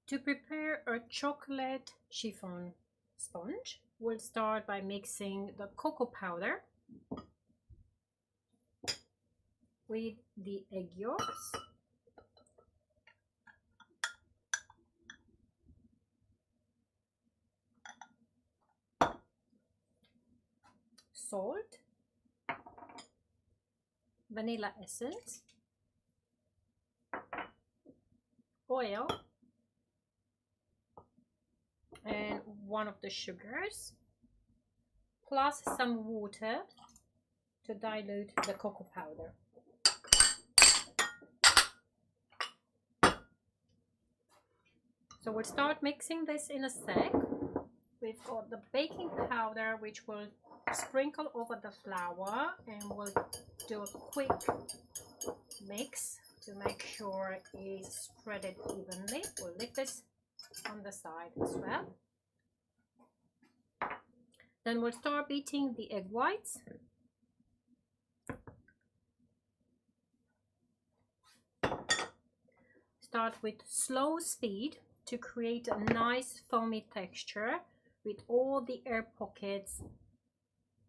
To prepare a chocolate chiffon sponge, we'll start by mixing the cocoa powder with the egg yolks, salt, vanilla essence, oil, and one of the sugars, plus some water to dilute the cocoa powder. So we'll start mixing this in a sec. We've got the baking powder, which we'll sprinkle over the flour, and we'll do a quick mix to make sure it's spreaded evenly. We'll leave this on the side as well. Then we'll start beating the egg whites. Start with slow speed to create a nice foamy texture with all the air pockets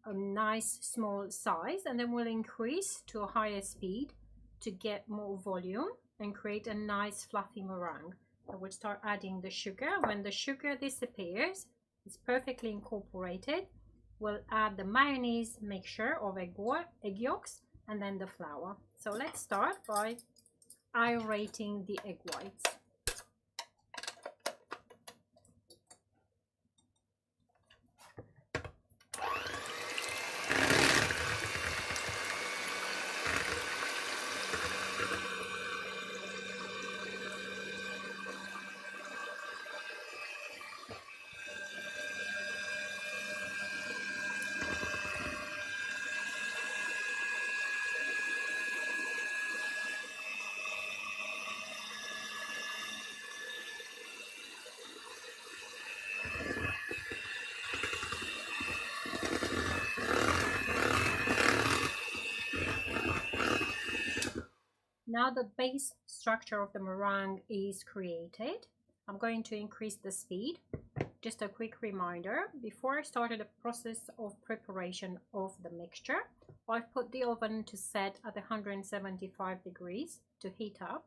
a nice small size, and then we'll increase to a higher speed to get more volume and create a nice fluffy meringue. So we'll start adding the sugar. When the sugar disappears, it's perfectly incorporated, we'll add the mayonnaise mixture of egg yolks and then the flour. So let's start by aerating the egg whites. Now the base structure of the meringue is created, I'm going to increase the speed. Just a quick reminder, before I started the process of preparation of the mixture, I've put the oven to set at 175 degrees to heat up,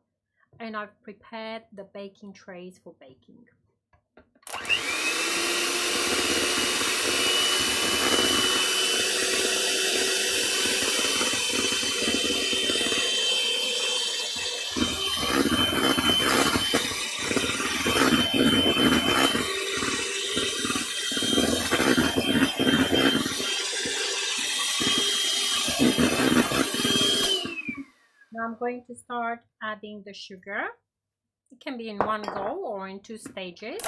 and I've prepared the baking trays for baking. Now I'm going to start adding the sugar. It can be in one go or in 2 stages.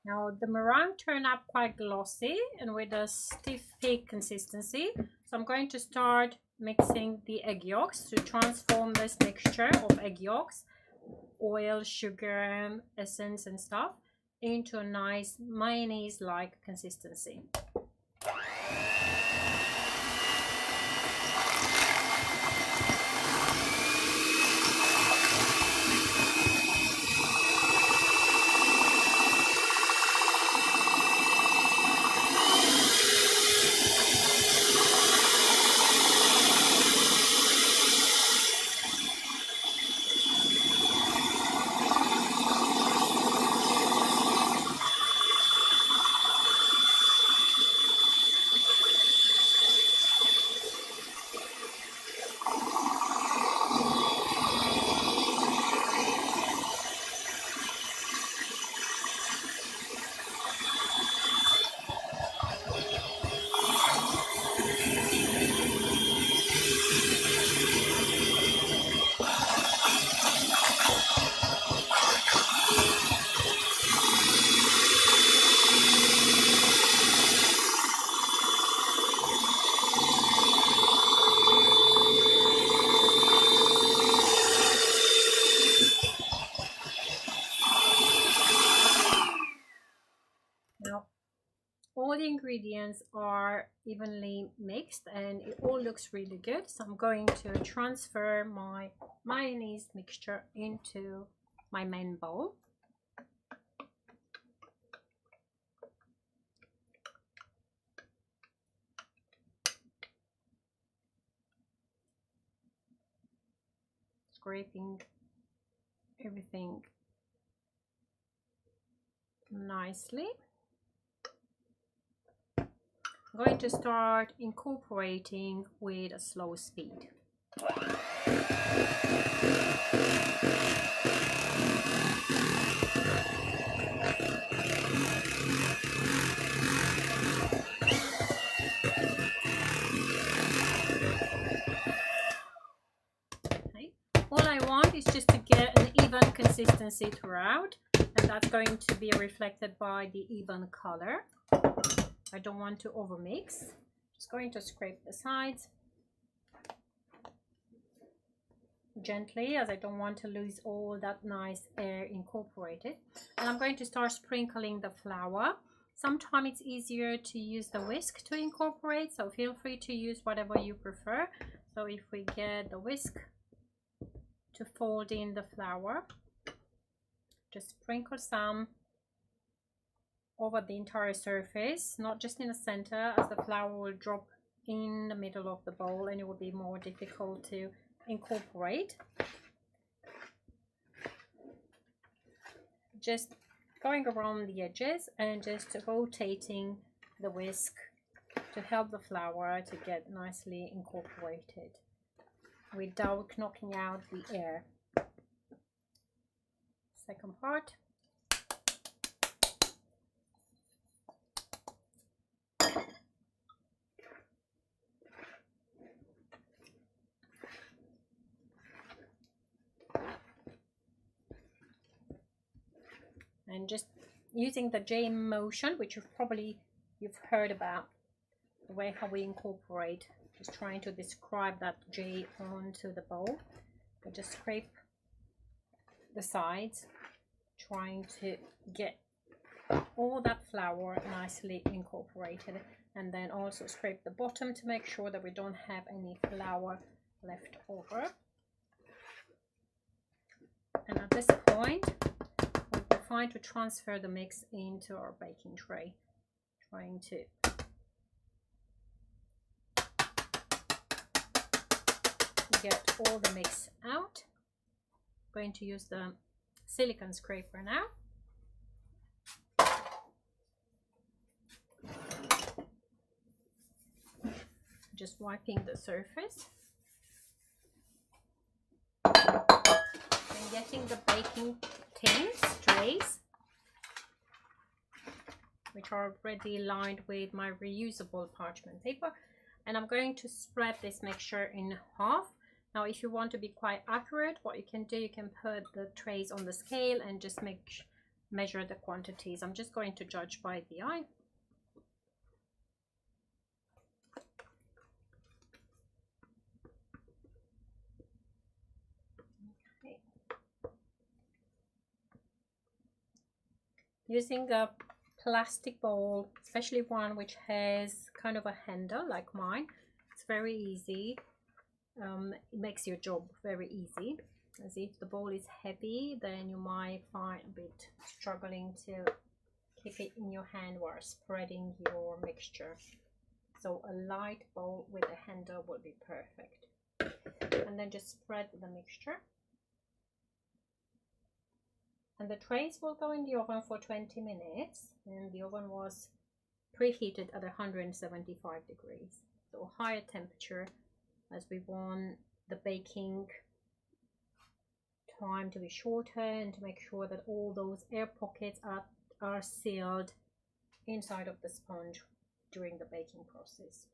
Now the meringue turned up quite glossy and with a stiff peak consistency. So I'm going to start mixing the egg yolks to transform this mixture of egg yolks, oil, sugar, essence and stuff into a nice mayonnaise-like consistency. the ingredients are evenly mixed and it all looks really good. So I'm going to transfer my mayonnaise mixture into my main bowl. Scraping everything nicely. I'm going to start incorporating with a slow speed. All I want is just to get an even consistency throughout, and that's going to be reflected by the even color. I don't want to overmix. Just going to scrape the sides gently, as I don't want to lose all that nice air incorporated. And I'm going to start sprinkling the flour. Sometimes it's easier to use the whisk to incorporate, so feel free to use whatever you prefer. So if we get the whisk to fold in the flour, just sprinkle some over the entire surface, not just in the center, as the flour will drop in the middle of the bowl and it will be more difficult to incorporate. Just going around the edges and just rotating the whisk to help the flour to get nicely incorporated without knocking out the air. Second part. And just using the J motion, which you've heard about, the way how we incorporate, just trying to describe that J onto the bowl. I just scrape the sides, trying to get all that flour nicely incorporated, and then also scrape the bottom to make sure that we don't have any flour left over. And at this point, we'll be fine to transfer the mix into our baking tray, trying to get all the mix out. I'm going to use the silicone scraper now. Just wiping the surface and getting the baking tins, trays, which are already lined with my reusable parchment paper, and I'm going to spread this mixture in half. Now, if you want to be quite accurate, what you can do, you can put the trays on the scale and just measure the quantities. I'm just going to judge by the eye. Okay. Using a plastic bowl, especially one which has kind of a handle like mine, it's very easy. It makes your job very easy, as if the bowl is heavy, then you might find a bit struggling to keep it in your hand while spreading your mixture. So a light bowl with a handle would be perfect. And then just spread the mixture, and the trays will go in the oven for 20 minutes, and the oven was preheated at 175 degrees, so higher temperature, as we want the baking time to be shorter and to make sure that all those air pockets are sealed inside of the sponge during the baking process.